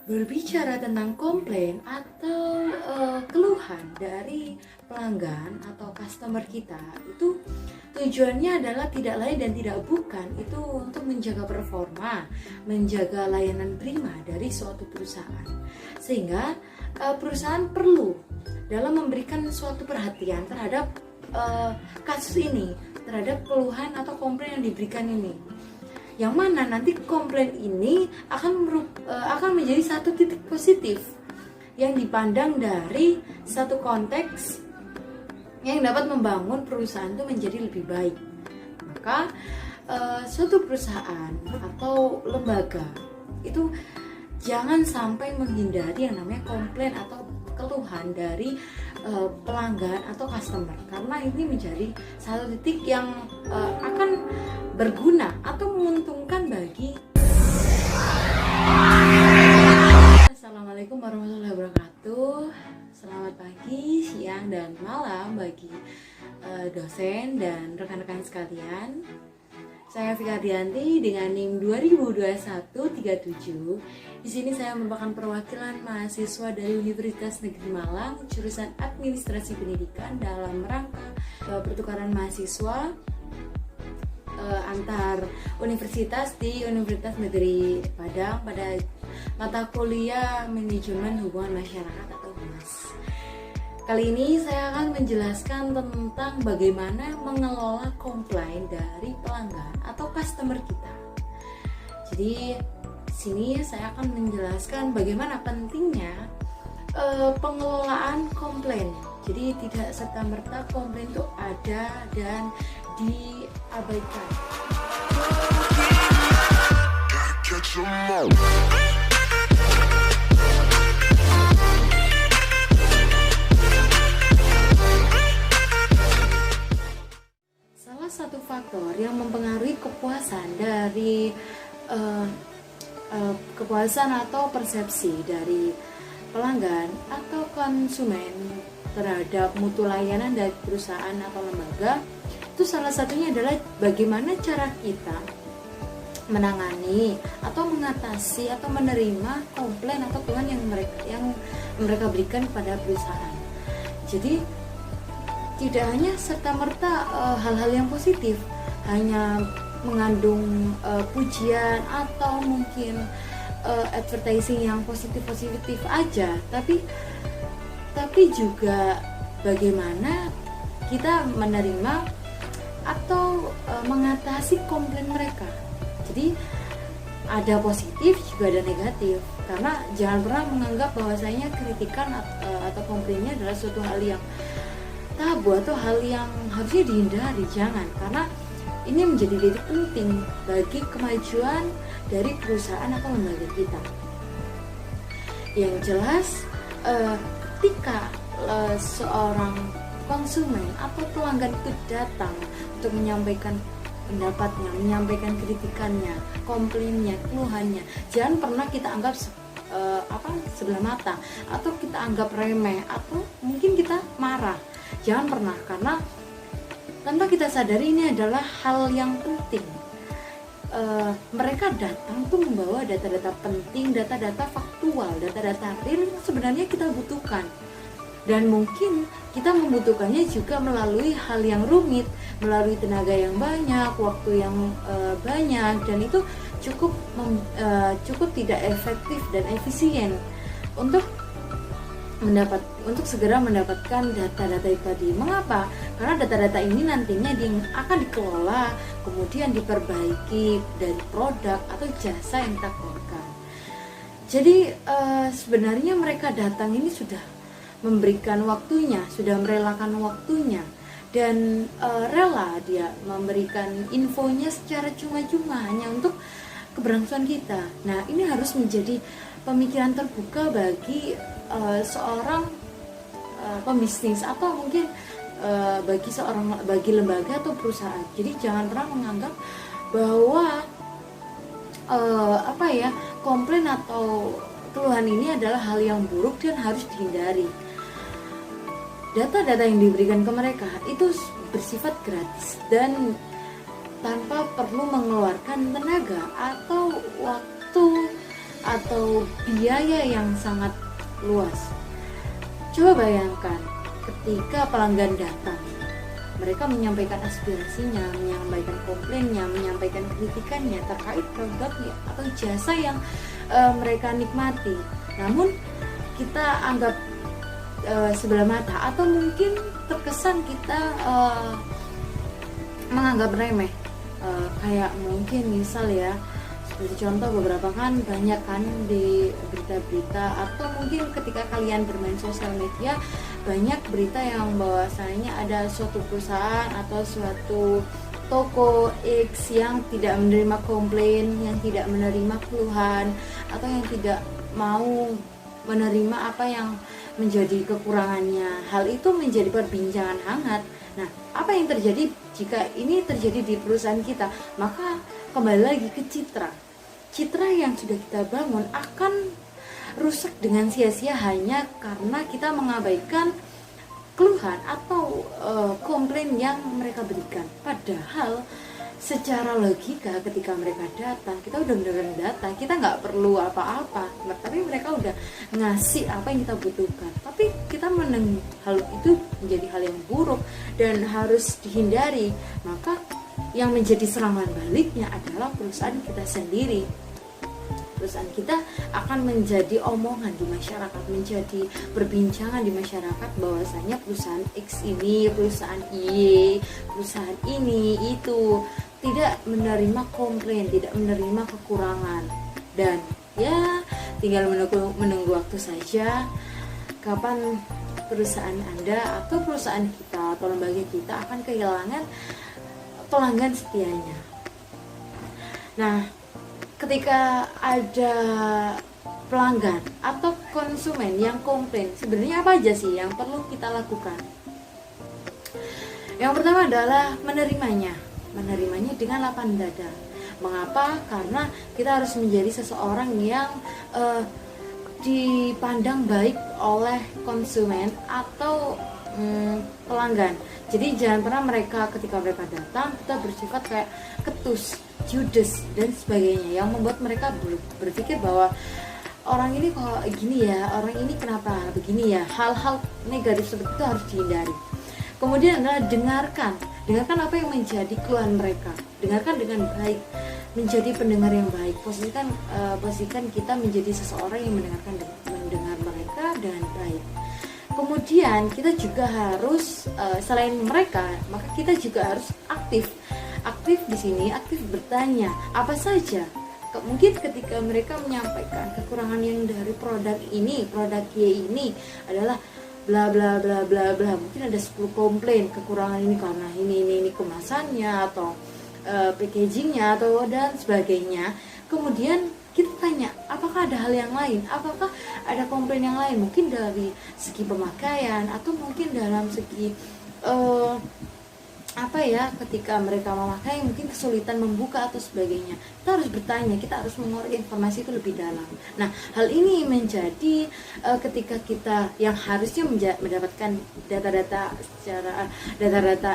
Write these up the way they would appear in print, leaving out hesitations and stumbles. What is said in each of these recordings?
Berbicara tentang komplain atau keluhan dari pelanggan atau customer kita, itu tujuannya adalah tidak lain dan tidak bukan itu untuk menjaga performa, menjaga layanan prima dari suatu perusahaan. Sehingga perusahaan perlu dalam memberikan suatu perhatian terhadap kasus ini, terhadap keluhan atau komplain yang diberikan ini. Yang mana nanti komplain ini akan menjadi satu titik positif yang dipandang dari satu konteks yang dapat membangun perusahaan itu menjadi lebih baik. Maka suatu perusahaan atau lembaga itu jangan sampai menghindari yang namanya komplain atau keluhan dari pelanggan atau customer, karena ini menjadi satu titik yang akan berguna atau menguntungkan bagi. Assalamualaikum warahmatullahi wabarakatuh. Selamat pagi, siang, dan malam bagi dosen dan rekan-rekan sekalian. Saya Fika Dianti dengan NIM 202137. Di sini saya merupakan perwakilan mahasiswa dari Universitas Negeri Malang, jurusan Administrasi Pendidikan, dalam rangka pertukaran mahasiswa antar universitas di Universitas Negeri Padang pada mata kuliah Manajemen Hubungan Masyarakat atau HUMAS. Kali ini saya akan menjelaskan tentang bagaimana mengelola komplain dari pelanggan atau customer kita. Jadi sini saya akan menjelaskan bagaimana pentingnya pengelolaan komplain. Jadi tidak serta-merta komplain itu ada dan diabaikan. Salah satu faktor yang mempengaruhi kepuasan dari kepuasan atau persepsi dari pelanggan atau konsumen terhadap mutu layanan dari perusahaan atau lembaga, itu salah satunya adalah bagaimana cara kita menangani atau mengatasi atau menerima komplain atau keluhan yang mereka berikan kepada perusahaan. Jadi tidak hanya serta-merta hal-hal yang positif, hanya mengandung pujian atau mungkin advertising yang positif aja, tapi juga bagaimana kita menerima atau mengatasi komplain mereka. Jadi ada positif juga ada negatif, karena jangan pernah menganggap bahwasanya kritikan atau komplainnya adalah suatu hal yang tabu atau hal yang harusnya dihindari. Jangan, karena ini menjadi titik penting bagi kemajuan dari perusahaan atau lembaga kita. Yang jelas ketika seorang konsumen atau pelanggan itu datang untuk menyampaikan pendapatnya, menyampaikan kritikannya, komplainnya, keluhannya, jangan pernah kita anggap sebelah mata atau kita anggap remeh atau mungkin kita marah. Jangan pernah, karena tanpa kita sadari ini adalah hal yang penting. Mereka datang tuh membawa data-data penting, data-data faktual, data-data real yang sebenarnya kita butuhkan. Dan mungkin kita membutuhkannya juga melalui hal yang rumit, melalui tenaga yang banyak, waktu yang banyak, dan itu cukup tidak efektif dan efisien untuk segera mendapatkan data-data itu tadi. Mengapa? Karena data-data ini nantinya akan dikelola, kemudian diperbaiki dari produk atau jasa yang kita keluarkan. Jadi sebenarnya mereka datang ini sudah memberikan waktunya, sudah merelakan waktunya, dan rela dia memberikan infonya secara cuma-cuma hanya untuk keberlangsungan kita. Nah, ini harus menjadi pemikiran terbuka bagi seorang pembisnis atau mungkin bagi lembaga atau perusahaan. Jadi jangan pernah menganggap bahwa komplain atau keluhan ini adalah hal yang buruk dan harus dihindari. Data-data yang diberikan ke mereka itu bersifat gratis dan tanpa perlu mengeluarkan tenaga atau waktu atau biaya yang sangat luas. Coba bayangkan ketika pelanggan datang, mereka menyampaikan aspirasinya, menyampaikan komplainnya, menyampaikan kritikannya terkait produknya atau jasa yang mereka nikmati. Namun kita anggap sebelah mata, atau mungkin terkesan kita menganggap remeh. Kayak mungkin misal ya, seperti contoh beberapa kan banyak kan di berita-berita, atau mungkin ketika kalian bermain sosial media banyak berita yang bahwasanya ada suatu perusahaan atau suatu toko X yang tidak menerima komplain, yang tidak menerima keluhan, atau yang tidak mau menerima apa yang menjadi kekurangannya. Hal itu menjadi perbincangan hangat. Nah, apa yang terjadi jika ini terjadi di perusahaan kita? Maka kembali lagi ke citra yang sudah kita bangun akan rusak dengan sia-sia hanya karena kita mengabaikan keluhan atau komplain yang mereka berikan. Padahal secara logika ketika mereka datang, kita udah beneran datang, kita nggak perlu apa-apa, tapi mereka udah ngasih apa yang kita butuhkan. Tapi kita menang hal itu menjadi hal yang buruk dan harus dihindari. Maka yang menjadi serangan baliknya adalah perusahaan kita sendiri. Perusahaan kita akan menjadi omongan di masyarakat, menjadi perbincangan di masyarakat bahwasanya perusahaan X ini, perusahaan Y, perusahaan ini, itu tidak menerima komplain, tidak menerima kekurangan. Dan ya tinggal menunggu waktu saja kapan perusahaan Anda atau perusahaan kita atau lembaga kita akan kehilangan pelanggan setianya. Nah, ketika ada pelanggan atau konsumen yang komplain, sebenarnya apa aja sih yang perlu kita lakukan? Yang pertama adalah menerimanya dengan lapang dada. Mengapa? Karena kita harus menjadi seseorang yang dipandang baik oleh konsumen atau pelanggan. Jadi jangan pernah ketika mereka datang kita bersifat kayak ketus, judes dan sebagainya yang membuat mereka berpikir bahwa orang ini kok gini ya, orang ini kenapa begini ya. Hal-hal negatif seperti itu harus dihindari. Kemudian adalah dengarkan apa yang menjadi keluhan mereka, dengarkan dengan baik, menjadi pendengar yang baik. Posisikan kita menjadi seseorang yang mendengar mereka dengan baik. Kemudian kita juga harus selain mereka, maka kita juga harus aktif di sini, aktif bertanya apa saja. Mungkin ketika mereka menyampaikan kekurangan yang dari produk ini, produk Y ini adalah bla bla bla bla bla, mungkin ada 10 komplain kekurangan ini karena ini kemasannya atau packagingnya atau dan sebagainya. Kemudian kita tanya, apakah ada hal yang lain, apakah ada komplain yang lain, mungkin dari segi pemakaian atau mungkin dalam segi ketika mereka memakai mungkin kesulitan membuka atau sebagainya. Kita harus bertanya, kita harus mengorek informasi itu lebih dalam. Nah, hal ini menjadi ketika kita yang harusnya mendapatkan data-data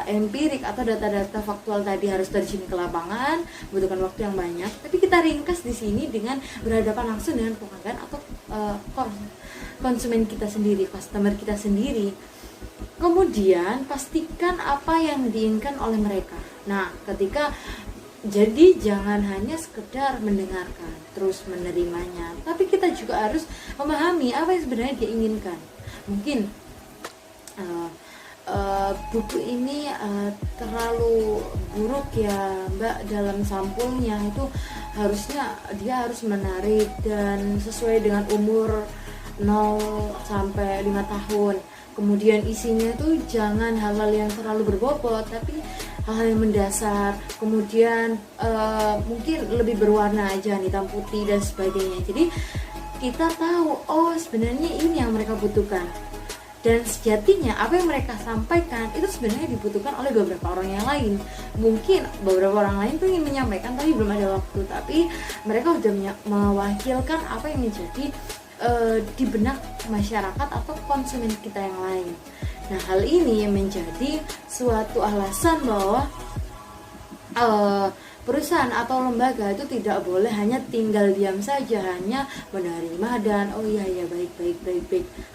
empirik atau data-data faktual tadi harus terjun ke lapangan, membutuhkan waktu yang banyak. Tapi kita ringkas di sini dengan berhadapan langsung dengan pelanggan atau konsumen kita sendiri, customer kita sendiri. Kemudian pastikan apa yang diinginkan oleh mereka. Nah, jadi jangan hanya sekedar mendengarkan terus menerimanya, tapi kita juga harus memahami apa yang sebenarnya dia inginkan. Mungkin buku ini terlalu buruk ya Mbak dalam sampulnya, itu harusnya dia harus menarik dan sesuai dengan umur 0 sampai 5 tahun. Kemudian isinya tuh jangan hal-hal yang terlalu berbobot, tapi hal-hal yang mendasar. Kemudian mungkin lebih berwarna aja, hitam putih dan sebagainya. Jadi kita tahu, oh sebenarnya ini yang mereka butuhkan. Dan sejatinya apa yang mereka sampaikan itu sebenarnya dibutuhkan oleh beberapa orang yang lain. Mungkin beberapa orang lain tuh ingin menyampaikan tapi belum ada waktu. Tapi mereka sudah mewakilkan apa yang menjadi di benak masyarakat atau konsumen kita yang lain. Nah, hal ini menjadi suatu alasan bahwa perusahaan atau lembaga itu tidak boleh hanya tinggal diam saja, hanya menerima dan oh iya ya baik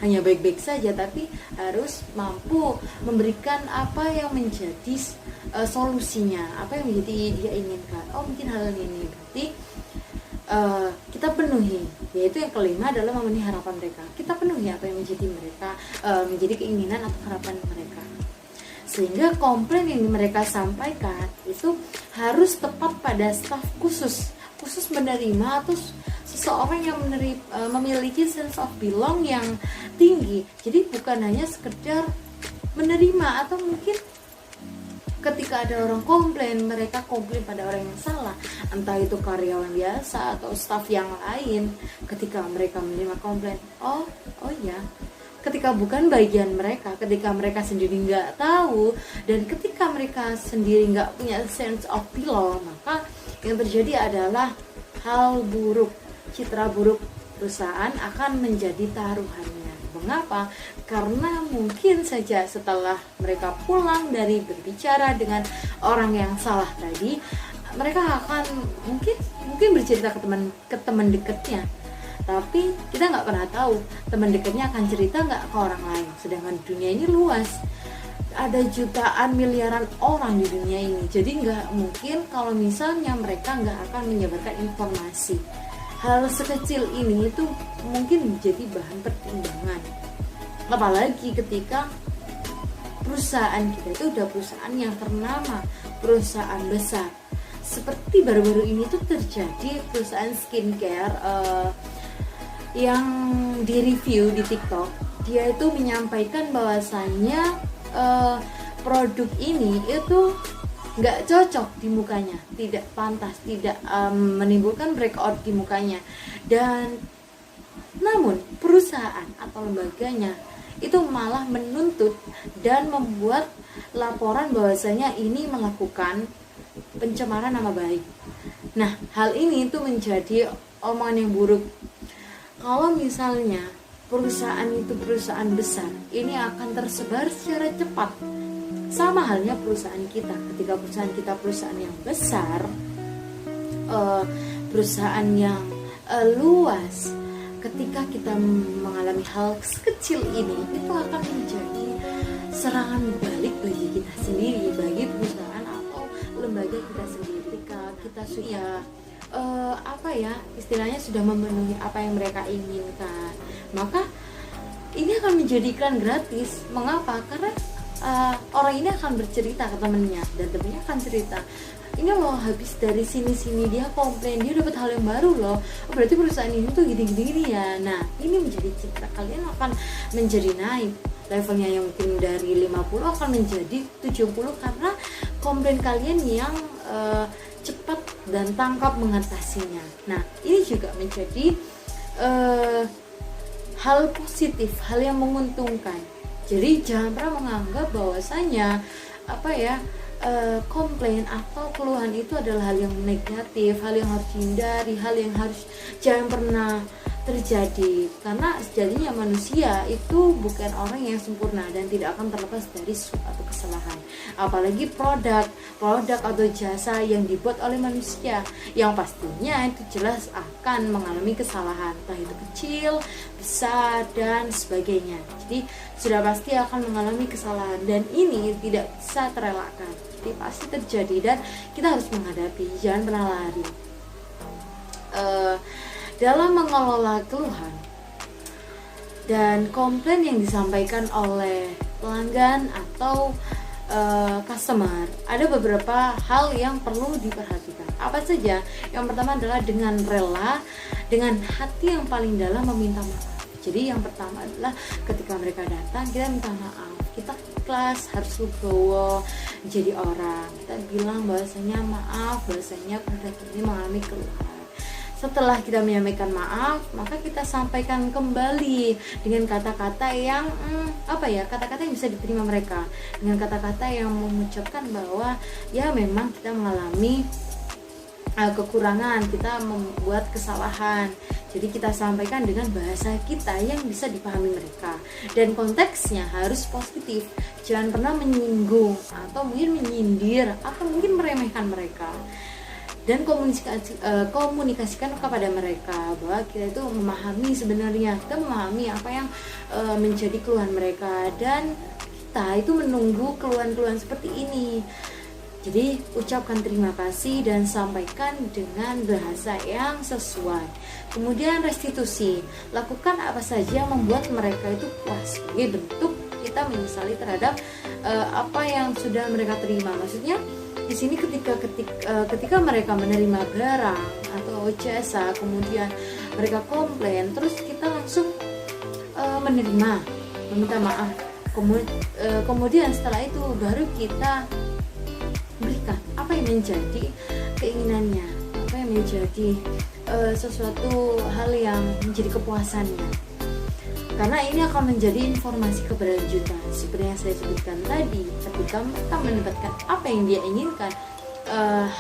hanya baik saja, tapi harus mampu memberikan apa yang menjadi solusinya, apa yang menjadi dia inginkan. Oh mungkin hal ini berarti kita penuhi, yaitu yang kelima adalah memenuhi harapan mereka. Kita penuhi apa yang menjadi mereka menjadi keinginan atau harapan mereka, sehingga komplain yang mereka sampaikan itu harus tepat pada staf khusus menerima atau seseorang yang memiliki sense of belong yang tinggi. Jadi bukan hanya sekedar menerima, atau mungkin ketika ada orang komplain, mereka komplain pada orang yang salah, entah itu karyawan biasa atau staf yang lain. Ketika mereka menerima komplain, oh ya, ketika bukan bagian mereka, ketika mereka sendiri nggak tahu, dan ketika mereka sendiri nggak punya sense of belong, maka yang terjadi adalah hal buruk, citra buruk perusahaan akan menjadi taruhannya. Mengapa? Karena mungkin saja setelah mereka pulang dari berbicara dengan orang yang salah tadi, mereka akan mungkin bercerita ke teman dekatnya. Tapi kita nggak pernah tahu teman dekatnya akan cerita nggak ke orang lain. Sedangkan dunia ini luas, ada jutaan miliaran orang di dunia ini. Jadi nggak mungkin kalau misalnya mereka nggak akan menyebarkan informasi. Hal sekecil ini itu mungkin menjadi bahan pertimbangan. Apalagi ketika perusahaan kita itu udah perusahaan yang ternama, perusahaan besar. Seperti baru-baru ini tuh terjadi perusahaan skincare yang direview di TikTok. Dia itu menyampaikan bahwasannya produk ini itu nggak cocok di mukanya, tidak pantas, tidak menimbulkan breakout di mukanya. Dan namun perusahaan atau lembaganya itu malah menuntut dan membuat laporan bahwasanya ini melakukan pencemaran nama baik. Nah, hal ini itu menjadi omongan yang buruk. Kalau misalnya perusahaan itu perusahaan besar, ini akan tersebar secara cepat. Sama halnya perusahaan kita. Ketika perusahaan kita perusahaan yang besar, perusahaan yang luas, ketika kita mengalami hal sekecil ini, itu akan menjadi serangan balik bagi kita sendiri, bagi perusahaan atau lembaga kita sendiri. Ketika kita sudah istilahnya sudah memenuhi apa yang mereka inginkan, maka ini akan menjadi iklan gratis. Mengapa? Karena orang ini akan bercerita ke temennya, dan temennya akan cerita, ini loh habis dari sini dia komplain, dia dapat hal yang baru loh, berarti perusahaan ini tuh gini ya. Nah, ini menjadi citra kalian akan menjadi naik levelnya, yang mungkin dari 50 akan menjadi 70 karena komplain kalian yang cepat dan tangkap mengatasinya. Nah, ini juga menjadi hal positif, hal yang menguntungkan. Jadi jangan pernah menganggap bahwasanya komplain atau keluhan itu adalah hal yang negatif, hal yang harus dihindari, hal yang harus jangan pernah terjadi. Karena sejatinya manusia itu bukan orang yang sempurna dan tidak akan terlepas dari suatu kesalahan. Apalagi produk atau jasa yang dibuat oleh manusia, yang pastinya itu jelas akan mengalami kesalahan, entah itu kecil, besar, dan sebagainya. Jadi sudah pasti akan mengalami kesalahan, dan ini tidak bisa terelakkan. Jadi pasti terjadi dan kita harus menghadapi, jangan pernah lari. Dalam mengelola keluhan dan komplain yang disampaikan oleh pelanggan atau customer, ada beberapa hal yang perlu diperhatikan. Apa saja? Yang pertama adalah dengan rela, dengan hati yang paling dalam meminta maaf. Jadi yang pertama adalah ketika mereka datang, kita minta maaf, kita ikhlas, harus legowo jadi orang. Kita bilang bahwasanya maaf, bahwasanya produk ini mengalami keluhan. Setelah kita menyampaikan maaf, maka kita sampaikan kembali dengan kata-kata yang kata-kata yang bisa diterima mereka, dengan kata-kata yang mengucapkan bahwa ya memang kita mengalami kekurangan, kita membuat kesalahan. Jadi kita sampaikan dengan bahasa kita yang bisa dipahami mereka, dan konteksnya harus positif. Jangan pernah menyinggung atau mungkin menyindir atau mungkin meremehkan mereka. dan komunikasikan kepada mereka bahwa kita itu memahami, sebenarnya kita memahami apa yang menjadi keluhan mereka, dan kita itu menunggu keluhan-keluhan seperti ini. Jadi ucapkan terima kasih dan sampaikan dengan bahasa yang sesuai. Kemudian restitusi, lakukan apa saja yang membuat mereka itu puas sebagai bentuk kita menyesali terhadap apa yang sudah mereka terima. Maksudnya di sini ketika mereka menerima barang atau jasa, kemudian mereka komplain, terus kita langsung menerima, meminta maaf. Kemudian setelah itu baru kita berikan apa yang menjadi keinginannya, apa yang menjadi sesuatu hal yang menjadi kepuasannya. Karena ini akan menjadi informasi keberlanjutan seperti yang saya sebutkan tadi. Ketika mereka mendapatkan apa yang dia inginkan,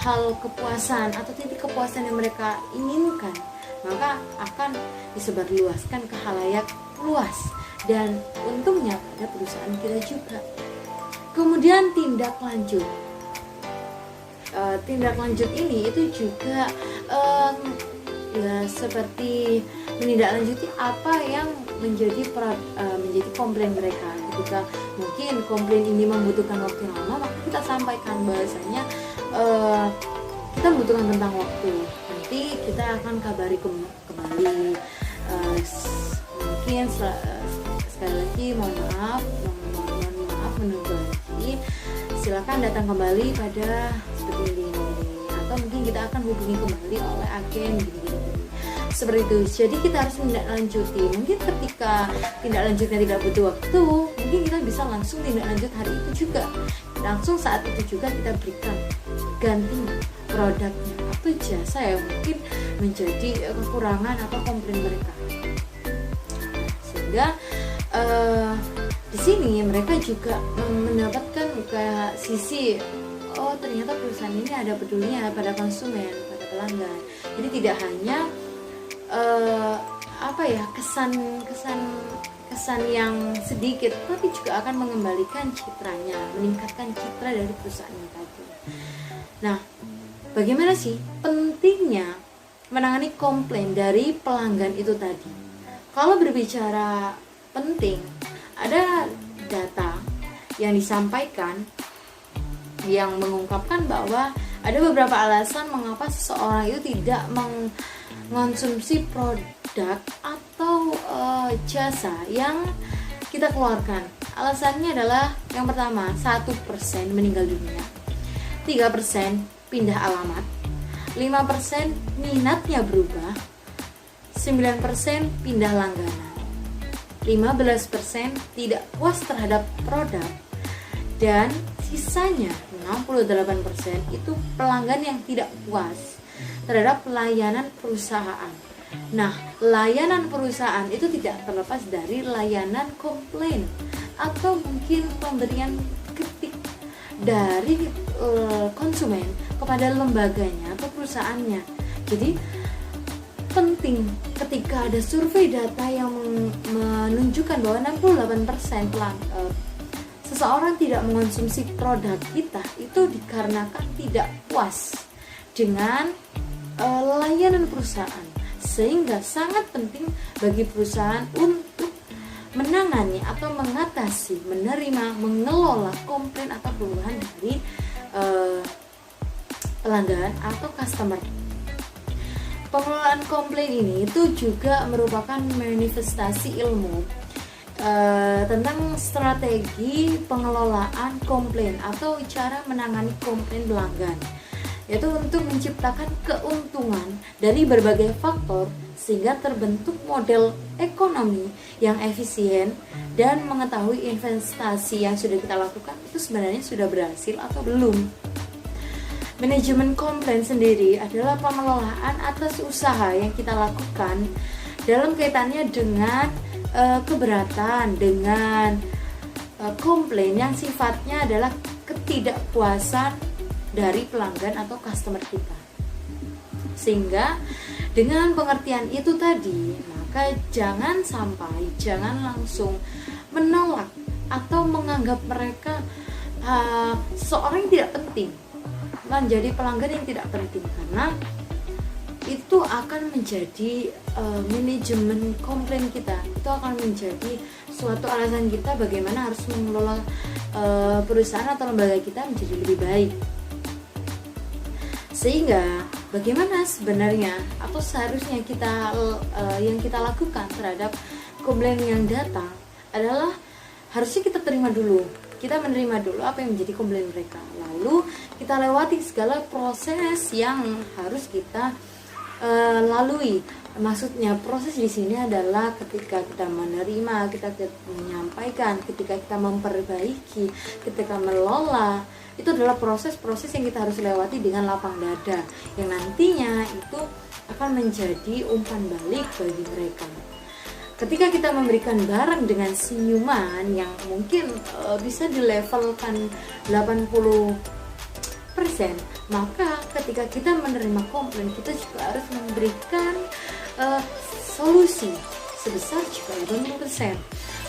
hal kepuasan atau titik kepuasan yang mereka inginkan, maka akan disebarluaskan ke khalayak luas, dan untungnya pada perusahaan kita juga. Kemudian tindak lanjut. Tindak lanjut ini itu juga ya seperti menindaklanjuti apa yang menjadi komplain mereka. Ketika mungkin komplain ini membutuhkan waktu yang lama, maka kita sampaikan bahasanya kita membutuhkan tentang waktu, nanti kita akan kabari kembali. Mungkin sekali lagi mohon maaf menunggu lagi, silakan datang kembali pada seperti ini, atau mungkin kita akan hubungi kembali oleh agen gini-gini seperti itu. Jadi kita harus menindaklanjuti. Mungkin ketika tindak lanjutnya tidak butuh waktu, mungkin kita bisa langsung tindak lanjut hari itu juga, langsung saat itu juga kita berikan ganti produknya atau jasa yang mungkin menjadi kekurangan atau komplain mereka. Sehingga di sini mereka juga mendapatkan kayak sisi, oh ternyata perusahaan ini ada pedulinya pada konsumen, pada pelanggan. Jadi tidak hanya kesan yang sedikit, tapi juga akan mengembalikan citranya, meningkatkan citra dari perusahaan tadi. Nah, bagaimana sih pentingnya menangani komplain dari pelanggan itu tadi? Kalau berbicara penting, ada data yang disampaikan yang mengungkapkan bahwa ada beberapa alasan mengapa seseorang itu tidak mengonsumsi produk atau jasa yang kita keluarkan. Alasannya adalah yang pertama, 1% meninggal dunia, 3% pindah alamat, 5% minatnya berubah, 9% pindah langganan, 15% tidak puas terhadap produk, dan sisanya 68% itu pelanggan yang tidak puas terhadap layanan perusahaan. Nah, layanan perusahaan itu tidak terlepas dari layanan komplain atau mungkin pemberian kritik dari konsumen kepada lembaganya atau perusahaannya. Jadi penting ketika ada survei data yang menunjukkan bahwa 68% seseorang tidak mengonsumsi produk kita itu dikarenakan tidak puas dengan layanan perusahaan, sehingga sangat penting bagi perusahaan untuk menangani atau mengatasi, menerima, mengelola komplain atau keluhan dari pelanggan atau customer. Pengelolaan komplain ini itu juga merupakan manifestasi ilmu tentang strategi pengelolaan komplain atau cara menangani komplain pelanggan, yaitu untuk menciptakan keuntungan dari berbagai faktor sehingga terbentuk model ekonomi yang efisien, dan mengetahui investasi yang sudah kita lakukan itu sebenarnya sudah berhasil atau belum. Manajemen komplain sendiri adalah pengelolaan atas usaha yang kita lakukan dalam kaitannya dengan keberatan dengan komplain yang sifatnya adalah ketidakpuasan dari pelanggan atau customer kita. Sehingga dengan pengertian itu tadi, maka jangan langsung menolak atau menganggap mereka seseorang yang tidak penting. menjadi pelanggan yang tidak penting, karena itu akan menjadi manajemen komplain kita, itu akan menjadi suatu alasan kita bagaimana harus mengelola perusahaan atau lembaga kita menjadi lebih baik. Sehingga bagaimana sebenarnya atau seharusnya yang kita lakukan terhadap komplain yang datang adalah harusnya kita terima dulu. Kita menerima dulu apa yang menjadi komplain mereka. Lalu kita lewati segala proses yang harus kita lalui. Maksudnya proses di sini adalah ketika kita menerima, kita menyampaikan, ketika kita memperbaiki, ketika melola. Itu adalah proses-proses yang kita harus lewati dengan lapang dada, yang nantinya itu akan menjadi umpan balik bagi mereka. Ketika kita memberikan barang dengan senyuman yang mungkin bisa dilevelkan 80%, maka ketika kita menerima komplain, kita juga harus memberikan solusi sebesar juga 80%.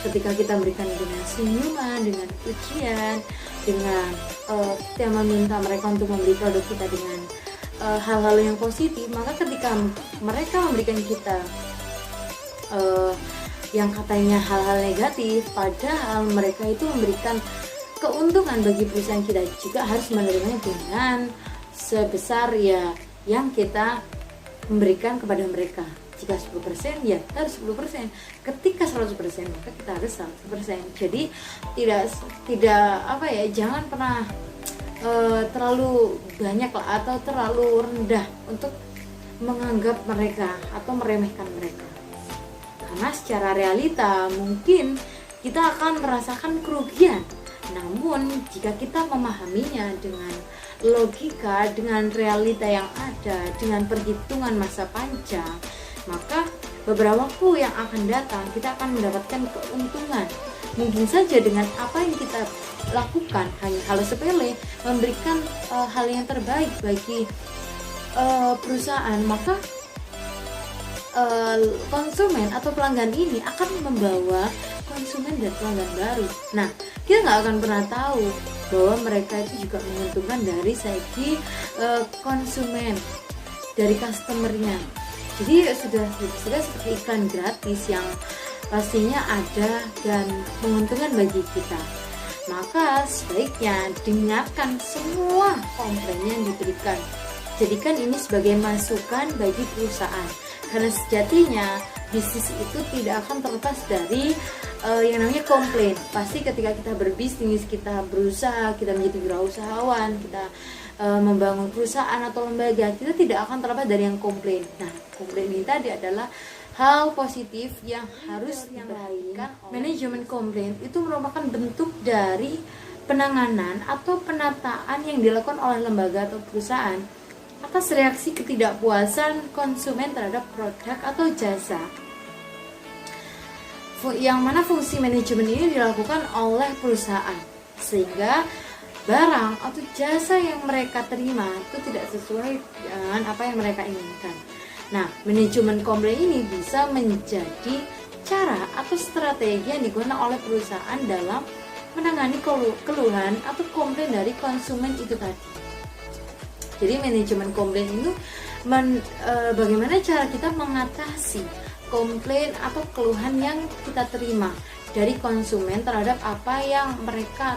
Ketika kita memberikan dengan senyuman, dengan pujian, dengan kita meminta mereka untuk membeli produk kita dengan hal-hal yang positif, maka ketika mereka memberikan kita yang katanya hal-hal negatif, padahal mereka itu memberikan keuntungan bagi perusahaan kita, juga harus menerimanya dengan sebesar ya yang kita memberikan kepada mereka. Jika 10% ya kita harus 10%, ketika 100% maka kita harus 100%. Jadi tidak apa ya, jangan pernah terlalu banyak lah atau terlalu rendah untuk menganggap mereka atau meremehkan mereka. Karena secara realita mungkin kita akan merasakan kerugian. Namun jika kita memahaminya dengan logika, dengan realita yang ada, dengan perhitungan masa panjang, maka beberapa waktu yang akan datang kita akan mendapatkan keuntungan. Mungkin saja dengan apa yang kita lakukan, hanya hal sepele, memberikan hal yang terbaik bagi perusahaan, maka konsumen atau pelanggan ini akan membawa konsumen dan pelanggan baru. Nah, kita nggak akan pernah tahu bahwa mereka itu juga menguntungkan dari segi konsumen, dari customernya. Jadi sudah seperti iklan gratis yang pastinya ada dan menguntungkan bagi kita. Maka sebaiknya dengarkan semua komplain yang diberikan. Jadikan ini sebagai masukan bagi perusahaan. Karena sejatinya bisnis itu tidak akan terlepas dari yang namanya komplain. Pasti ketika kita berbisnis, kita berusaha, kita menjadi wirausahawan, kita membangun perusahaan atau lembaga, kita tidak akan terlepas dari yang komplain. Nah, komplain ini tadi adalah hal positif yang harus diperhatikan. Manajemen komplain itu merupakan bentuk dari penanganan atau penataan yang dilakukan oleh lembaga atau perusahaan atas reaksi ketidakpuasan konsumen terhadap produk atau jasa, yang mana fungsi manajemen ini dilakukan oleh perusahaan sehingga barang atau jasa yang mereka terima itu tidak sesuai dengan apa yang mereka inginkan. Nah, manajemen komplain ini bisa menjadi cara atau strategi yang digunakan oleh perusahaan dalam menangani keluhan atau komplain dari konsumen itu tadi. Jadi manajemen komplain itu bagaimana cara kita mengatasi komplain atau keluhan yang kita terima dari konsumen terhadap apa yang mereka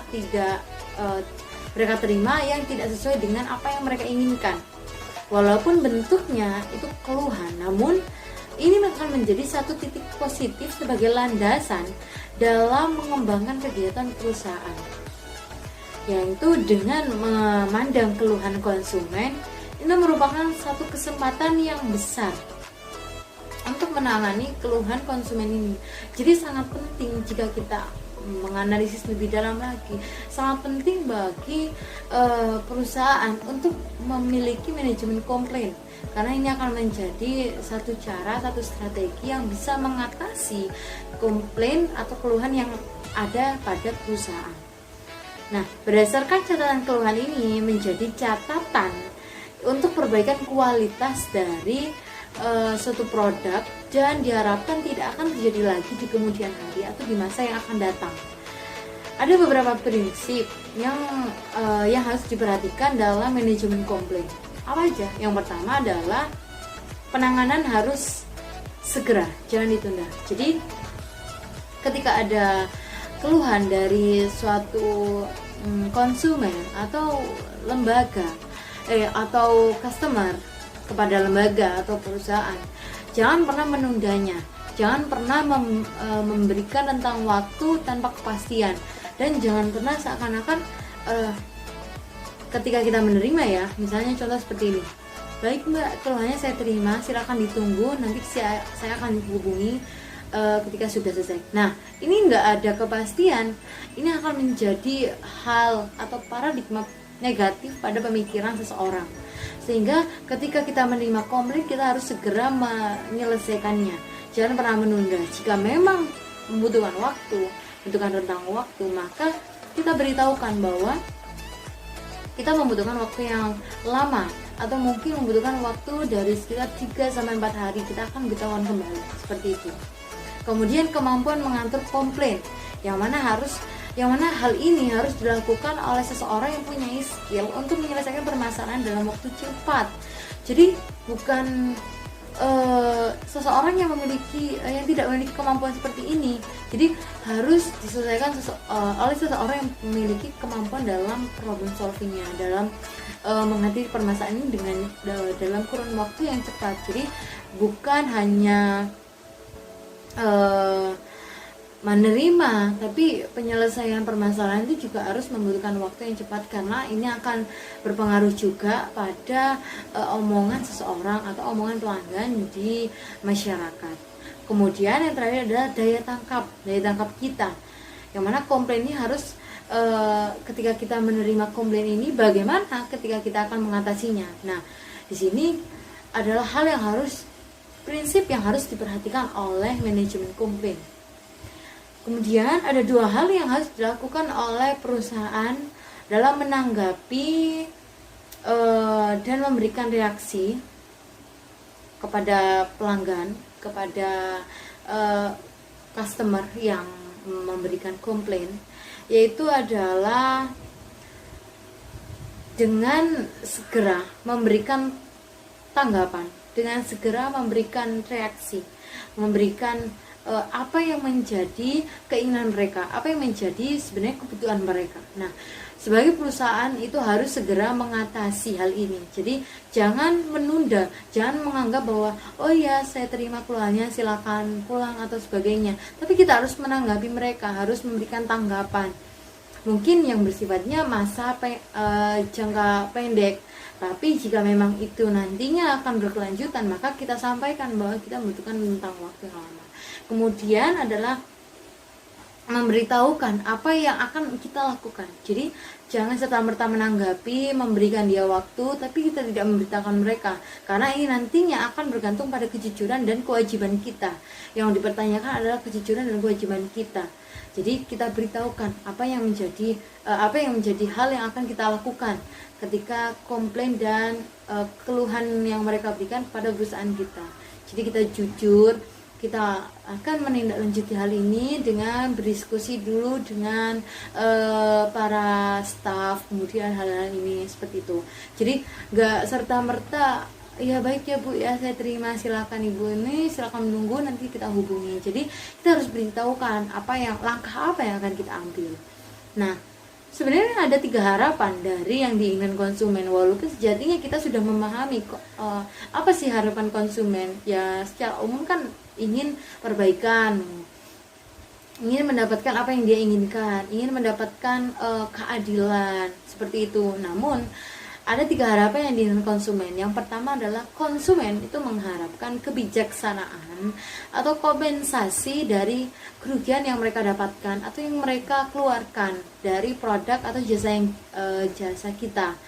terima yang tidak sesuai dengan apa yang mereka inginkan. Walaupun bentuknya itu keluhan, namun ini akan menjadi satu titik positif sebagai landasan dalam mengembangkan kegiatan perusahaan, yaitu dengan memandang keluhan konsumen itu merupakan satu kesempatan yang besar untuk menangani keluhan konsumen ini. Jadi sangat penting jika kita menganalisis lebih dalam lagi, sangat penting bagi perusahaan untuk memiliki manajemen komplain, karena ini akan menjadi satu cara, satu strategi yang bisa mengatasi komplain atau keluhan yang ada pada perusahaan. Nah, berdasarkan catatan keluhan ini menjadi catatan untuk perbaikan kualitas dari suatu produk dan diharapkan tidak akan terjadi lagi di kemudian hari atau di masa yang akan datang. Ada beberapa prinsip yang harus diperhatikan dalam manajemen komplain. Apa aja? Yang pertama adalah penanganan harus segera, jangan ditunda. Jadi ketika ada keluhan dari suatu konsumen atau lembaga atau customer kepada lembaga atau perusahaan, jangan pernah menundanya, jangan pernah memberikan rentang waktu tanpa kepastian, dan jangan pernah seakan-akan ketika kita menerima, ya misalnya contoh seperti ini, baik mbak, keluhannya saya terima, silakan ditunggu, nanti saya akan hubungi ketika sudah selesai. Nah, ini nggak ada kepastian, ini akan menjadi hal atau paradigma negatif pada pemikiran seseorang, sehingga ketika kita menerima komplain kita harus segera menyelesaikannya, jangan pernah menunda. Jika memang membutuhkan waktu, membutuhkan rentang waktu, maka kita beritahukan bahwa kita membutuhkan waktu yang lama, atau mungkin membutuhkan waktu dari sekitar 3-4 hari, kita akan beritahukan kembali, seperti itu. Kemudian kemampuan mengatur komplain, yang mana hal ini harus dilakukan oleh seseorang yang punya skill untuk menyelesaikan permasalahan dalam waktu cepat. Jadi bukan seseorang yang tidak memiliki kemampuan seperti ini. Jadi harus diselesaikan oleh seseorang yang memiliki kemampuan dalam problem solvingnya, dalam menghadapi permasalahan ini dalam kurun waktu yang cepat. Jadi bukan hanya menerima, tapi penyelesaian permasalahan itu juga harus membutuhkan waktu yang cepat, karena ini akan berpengaruh juga pada omongan seseorang atau omongan pelanggan di masyarakat. Kemudian yang terakhir adalah daya tangkap kita, yang mana komplain ini harus ketika kita menerima komplain ini, bagaimana ketika kita akan mengatasinya. Nah, di sini adalah prinsip yang harus diperhatikan oleh manajemen komplain. Kemudian ada 2 hal yang harus dilakukan oleh perusahaan dalam menanggapi dan memberikan reaksi kepada pelanggan, kepada customer yang memberikan komplain, yaitu adalah dengan segera memberikan tanggapan, dengan segera memberikan reaksi, memberikan apa yang menjadi keinginan mereka, apa yang menjadi sebenarnya kebutuhan mereka. Nah, sebagai perusahaan itu harus segera mengatasi hal ini. Jadi jangan menunda, jangan menganggap bahwa oh ya saya terima keluhannya, silakan pulang atau sebagainya. Tapi kita harus menanggapi mereka, harus memberikan tanggapan. Mungkin yang bersifatnya jangka pendek. Tapi jika memang itu nantinya akan berkelanjutan, maka kita sampaikan bahwa kita membutuhkan rentang waktu yang lama. Kemudian adalah memberitahukan apa yang akan kita lakukan. Jadi jangan serta-merta menanggapi, memberikan dia waktu, tapi kita tidak memberitahukan mereka, karena ini nantinya akan bergantung pada kejujuran dan kewajiban kita. Yang dipertanyakan adalah kejujuran dan kewajiban kita. Jadi kita beritahukan apa yang menjadi hal yang akan kita lakukan ketika komplain dan keluhan yang mereka berikan pada perusahaan kita. Jadi kita jujur, kita akan menindaklanjuti hal ini dengan berdiskusi dulu dengan para staff, kemudian hal-hal ini seperti itu. Jadi nggak serta-merta ya baik ya Bu ya saya terima, silakan Ibu ini, silakan menunggu nanti kita hubungi. Jadi kita harus beritahukan langkah apa yang akan kita ambil. Nah, sebenarnya ada 3 harapan dari yang diinginkan konsumen, walaupun sejatinya kita sudah memahami apa sih harapan konsumen. Ya secara umum kan ingin perbaikan, ingin mendapatkan apa yang dia inginkan, ingin mendapatkan keadilan, seperti itu. Namun ada 3 harapan yang diinginkan konsumen. Yang pertama adalah konsumen itu mengharapkan kebijaksanaan atau kompensasi dari kerugian yang mereka dapatkan atau yang mereka keluarkan dari produk atau jasa kita.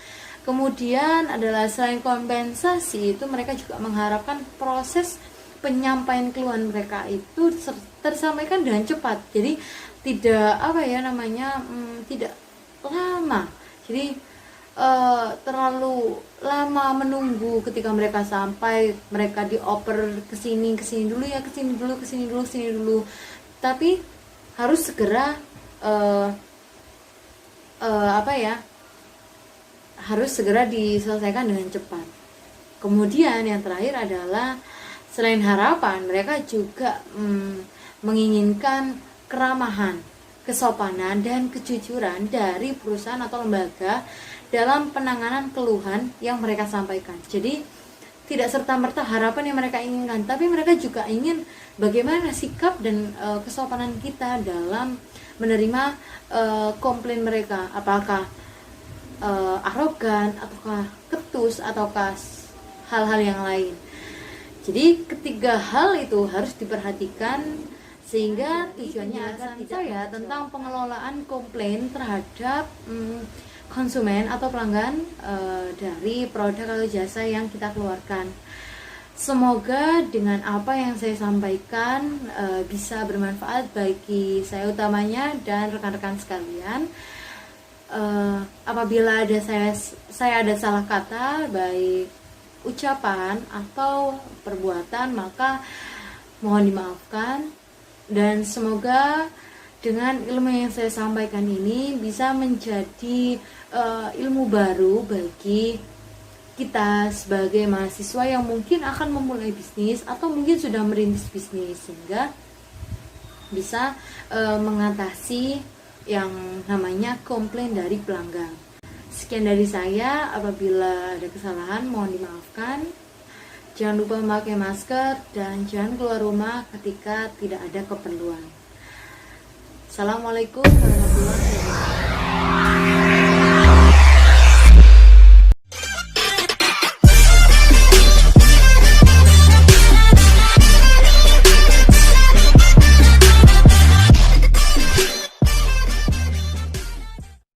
Kemudian adalah selain kompensasi itu, mereka juga mengharapkan proses penyampaian keluhan mereka itu tersampaikan dengan cepat. Jadi tidak tidak lama. Jadi terlalu lama menunggu ketika mereka sampai, mereka dioper kesini dulu ya, kesini dulu. Tapi harus segera harus segera diselesaikan dengan cepat. Kemudian yang terakhir adalah selain harapan, mereka juga menginginkan keramahan, kesopanan, dan kejujuran dari perusahaan atau lembaga dalam penanganan keluhan yang mereka sampaikan. Jadi tidak serta-merta harapan yang mereka inginkan, tapi mereka juga ingin bagaimana sikap dan kesopanan kita dalam menerima komplain mereka, apakah arogan, ataukah ketus, ataukah hal-hal yang lain. Jadi ketiga hal itu harus diperhatikan sehingga tujuannya agar tidak tentang pengelolaan komplain terhadap konsumen atau pelanggan dari produk atau jasa yang kita keluarkan. Semoga dengan apa yang saya sampaikan bisa bermanfaat bagi saya utamanya dan rekan-rekan sekalian. Apabila ada saya ada salah kata, baik ucapan atau perbuatan, maka mohon dimaafkan, dan semoga dengan ilmu yang saya sampaikan ini bisa menjadi ilmu baru bagi kita sebagai mahasiswa yang mungkin akan memulai bisnis atau mungkin sudah merintis bisnis, sehingga bisa mengatasi yang namanya komplain dari pelanggan. Sekian dari saya, apabila ada kesalahan mohon dimaafkan. Jangan lupa memakai masker dan jangan keluar rumah ketika tidak ada keperluan. Assalamualaikum warahmatullahi wabarakatuh.